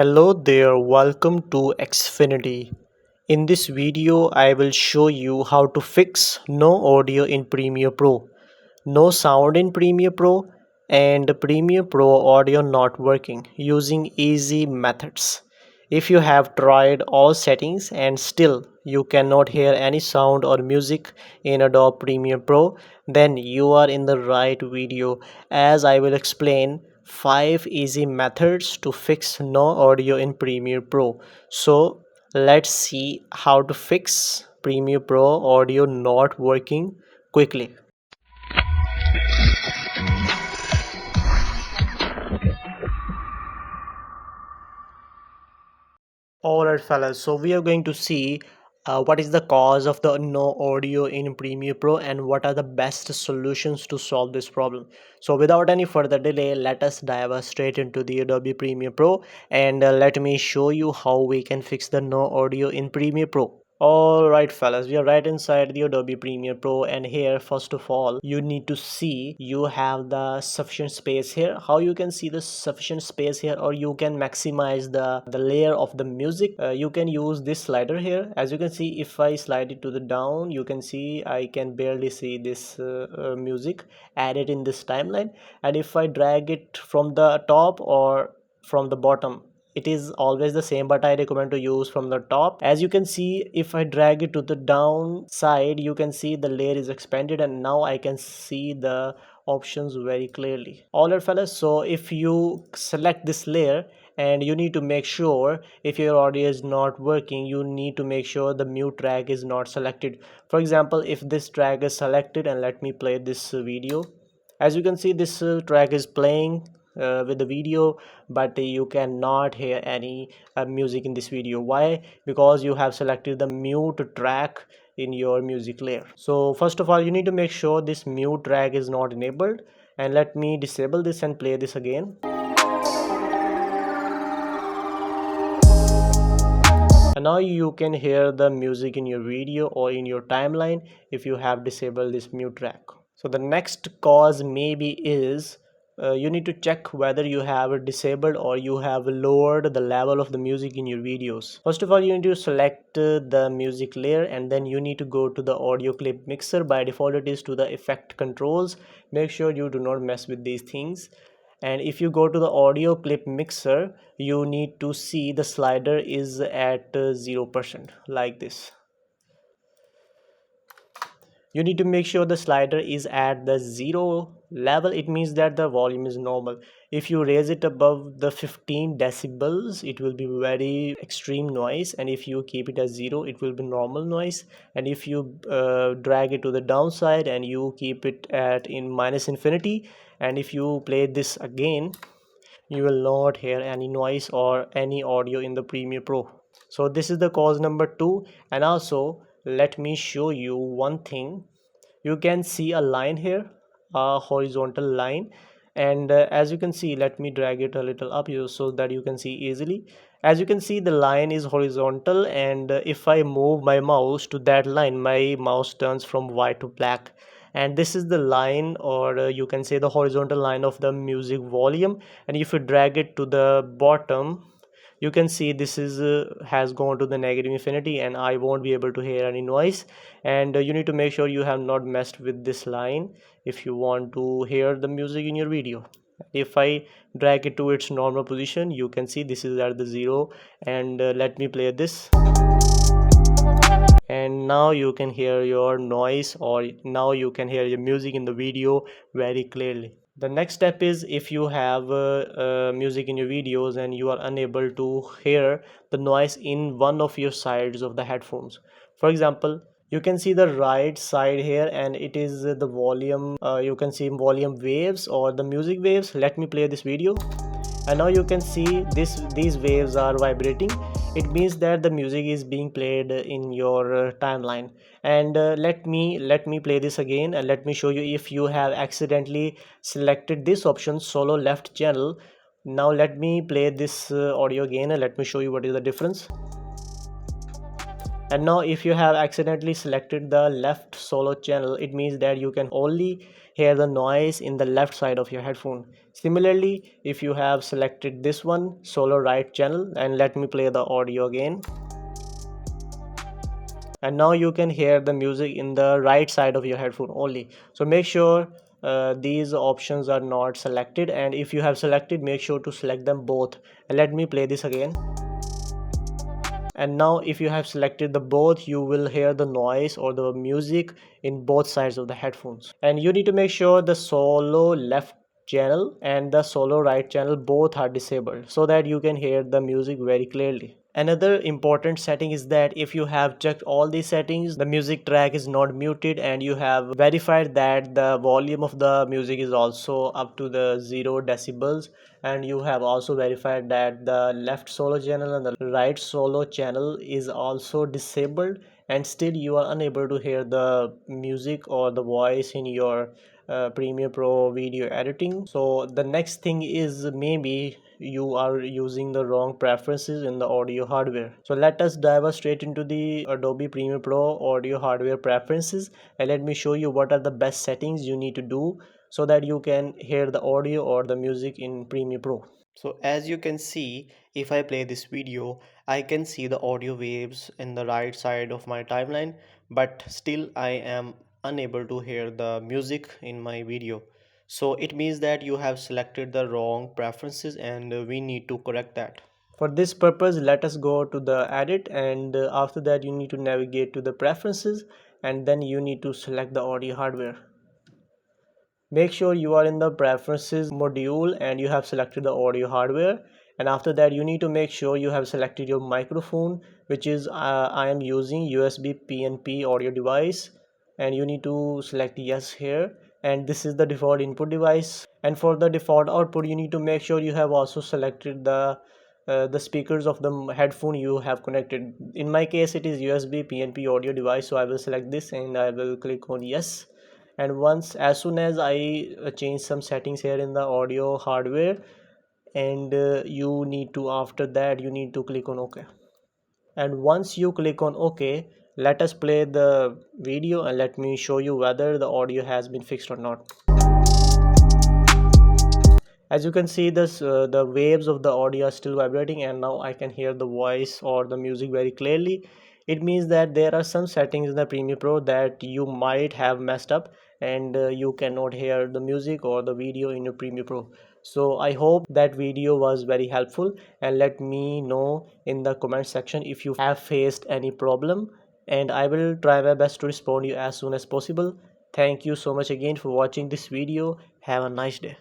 Hello there, welcome to Xfinity. In this video, I will show you how to fix no audio in Premiere Pro, no sound in Premiere Pro, and Premiere Pro audio not working using easy methods. If you have tried all settings and still you cannot hear any sound or music in Adobe Premiere Pro, then you are in the right video as I will explain 5 easy methods to fix no audio in Premiere Pro. So let's see how to fix Premiere Pro audio not working quickly. Alright fellas, so we are going to see what is the cause of the no audio in Premiere Pro and what are the best solutions to solve this problem. So without any further delay, let us dive straight into the Adobe Premiere Pro and let me show you how we can fix the no audio in Premiere Pro. Alright fellas, we are right inside the Adobe Premiere Pro, and here first of all you need to see you have the sufficient space here. How you can see the sufficient space here, or you can maximize the layer of the music, you can use this slider here. As you can see, if I slide it to the down, you can see I can barely see this music added in this timeline, and if I drag it from the top or from the bottom, it is always the same, but I recommend to use from the top. As you can see, if I drag it to the down side, you can see the layer is expanded, and now I can see the options very clearly. Alright fellas, so if you select this layer, and you need to make sure, if your audio is not working, you need to make sure the mute track is not selected. For example, if this track is selected, and let me play this video. As you can see, this track is playing with the video, but you cannot hear any music in this video. Why? Because you have selected the mute track in your music layer. So first of all, you need to make sure this mute track is not enabled, and let me disable this and play this again. And now you can hear the music in your video or in your timeline if you have disabled this mute track. So the next cause maybe is you need to check whether you have disabled or you have lowered the level of the music in your videos. First of all, you need to select the music layer, and then you need to go to the audio clip mixer. By default it is to the effect controls. Make sure you do not mess with these things. And if you go to the audio clip mixer, you need to see the slider is at 0%, like this. You need to make sure the slider is at the 0 level. It means that the volume is normal. If you raise it above the 15 decibels, it will be very extreme noise, and if you keep it at 0, it will be normal noise. And if you drag it to the downside and you keep it at in minus infinity, and if you play this again, you will not hear any noise or any audio in the Premiere Pro. So this is the cause number 2. And also let me show you one thing. You can see a line here, a horizontal line, and as you can see, let me drag it a little up here so that you can see easily. As you can see, the line is horizontal, and if I move my mouse to that line, my mouse turns from white to black. And this is the line, or you can say the horizontal line of the music volume. And if you drag it to the bottom, you can see this is has gone to the negative infinity, and I won't be able to hear any noise. And you need to make sure you have not messed with this line if you want to hear the music in your video. If I drag it to its normal position, you can see this is at the 0, and let me play this, and now you can hear your noise, or now you can hear your music in the video very clearly. The next step is, if you have music in your videos and you are unable to hear the noise in one of your sides of the headphones. For example, you can see the right side here, and it is the volume. You can see volume waves or the music waves. Let me play this video, and now you can see these waves are vibrating. It means that the music is being played in your timeline. And let me play this again, and let me show you. If you have accidentally selected this option, solo left channel, now let me play this audio again, and let me show you what is the difference. And now if you have accidentally selected the left solo channel, it means that you can only hear the noise in the left side of your headphone. Similarly, if you have selected this one solo right channel, and let me play the audio again, and now you can hear the music in the right side of your headphone only. So make sure these options are not selected, and if you have selected, make sure to select them both. And let me play this again. And now if you have selected the both, you will hear the noise or the music in both sides of the headphones. And you need to make sure the solo left channel and the solo right channel both are disabled, so that you can hear the music very clearly. Another important setting is that if you have checked all these settings, the music track is not muted, and you have verified that the volume of the music is also up to the 0 decibels, and you have also verified that the left solo channel and the right solo channel is also disabled, and still you are unable to hear the music or the voice in your Premiere Pro video editing. So the next thing is, maybe you are using the wrong preferences in the audio hardware. So let us dive straight into the Adobe Premiere Pro audio hardware preferences, and let me show you what are the best settings you need to do so that you can hear the audio or the music in Premiere Pro. So as you can see, if I play this video, I can see the audio waves in the right side of my timeline, but still I am unable to hear the music in my video. So it means that you have selected the wrong preferences, and we need to correct that. For this purpose, let us go to the edit, and after that you need to navigate to the preferences, and then you need to select the audio hardware. Make sure you are in the preferences module and you have selected the audio hardware, and after that you need to make sure you have selected your microphone, which is I am using USB PNP audio device, and you need to select yes here, and this is the default input device. And for the default output, you need to make sure you have also selected the speakers of the headphone you have connected. In my case it is USB PNP audio device, so I will select this and I will click on yes. And once, as soon as I change some settings here in the audio hardware, and you need to, after that you need to click on OK. And once you click on OK, let us play the video and let me show you whether the audio has been fixed or not. As you can see, this the waves of the audio are still vibrating, and now I can hear the voice or the music very clearly. It means that there are some settings in the Premiere Pro that you might have messed up, and you cannot hear the music or the video in your Premiere Pro. So I hope that video was very helpful, and let me know in the comment section if you have faced any problem, and I will try my best to respond you as soon as possible. Thank you so much again for watching this video. Have a nice day.